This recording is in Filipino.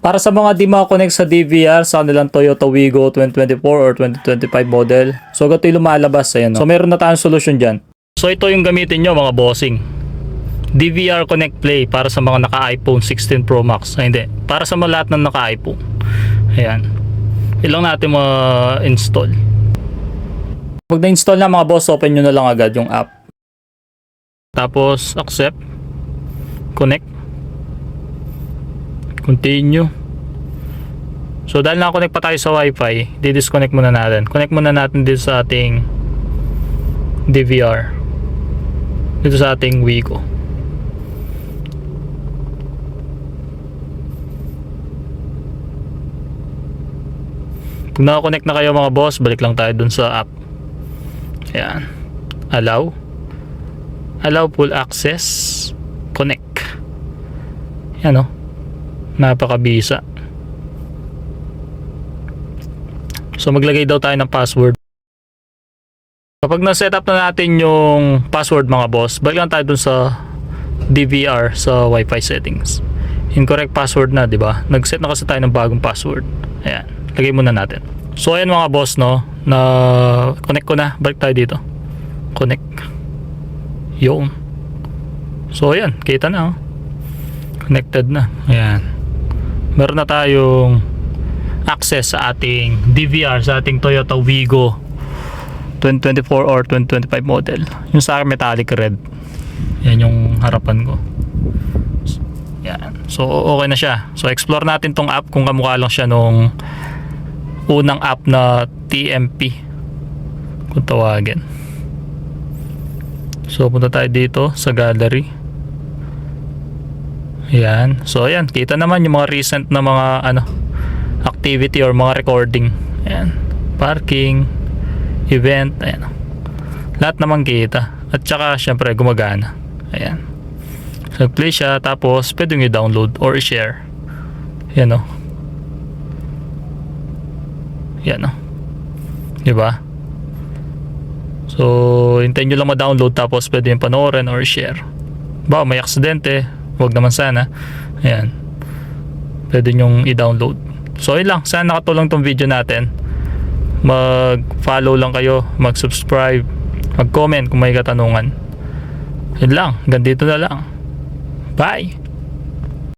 Para sa mga di makakonect sa DVR sa kanilang Toyota Wigo 2024 or 2025 model, so gato yung lumalabas. Ayan, no? So meron na tayong solusyon dyan. So ito yung gamitin nyo mga bossing. DVR Connect Play para sa mga naka-iPhone 16 Pro Max. Ay, hindi. Para sa mga lahat ng naka-iPhone. Ayan. Ilang natin ma-install. Pag na-install na mga boss, open nyo na lang agad yung app. Tapos accept. Connect. Continue. So dahil na-connect pa tayo sa Wi-Fi, di-disconnect muna natin. Connect muna natin dito sa ating DVR. Dito sa ating Wigo. Pag naka-connect na kayo mga boss, balik lang tayo dun sa app. Ayan. Allow. Allow full access. Connect. Yan o. Napakabisa. So maglagay daw tayo ng password. Kapag na-setup na natin yung password mga boss, balik lang tayo dun sa DVR sa Wi-Fi settings. Incorrect password na, di ba? Nag-set na kasi tayo ng bagong password. Ayan. Lagay muna natin. So ayan mga boss, no, na connect ko na. Balik tayo dito. Connect. Yung. So ayan, kita na oh. Connected na. Ayan. Meron na tayong access sa ating DVR sa ating Toyota Wigo 2024 or 2025 model. Yung sa akin metallic red. Yan yung harapan ko. Yan. So okay na siya. So explore natin tong app kung kamukha lang siya nung unang app na TMP kung tawagin. So punta tayo dito sa gallery. Yan. So ayan, kita naman yung mga recent na mga activity or mga recording. Ayan. Parking, event, ayan. Lahat naman kita. At saka syempre gumagana. Ayan. So play siya, tapos pwede nyo i-download or i-share. Yan o. Yan o. Diba? So hintayin nyo lang ma-download, tapos pwede yung panoorin or i-share. Ba, may aksidente, wag naman sana. Ayan. Pwede nyong i-download. So yun lang, sana nakatulong tong video natin. Mag-follow lang kayo, mag-subscribe, mag-comment kung may katanungan. Yun lang, hanggang dito na lang. Bye!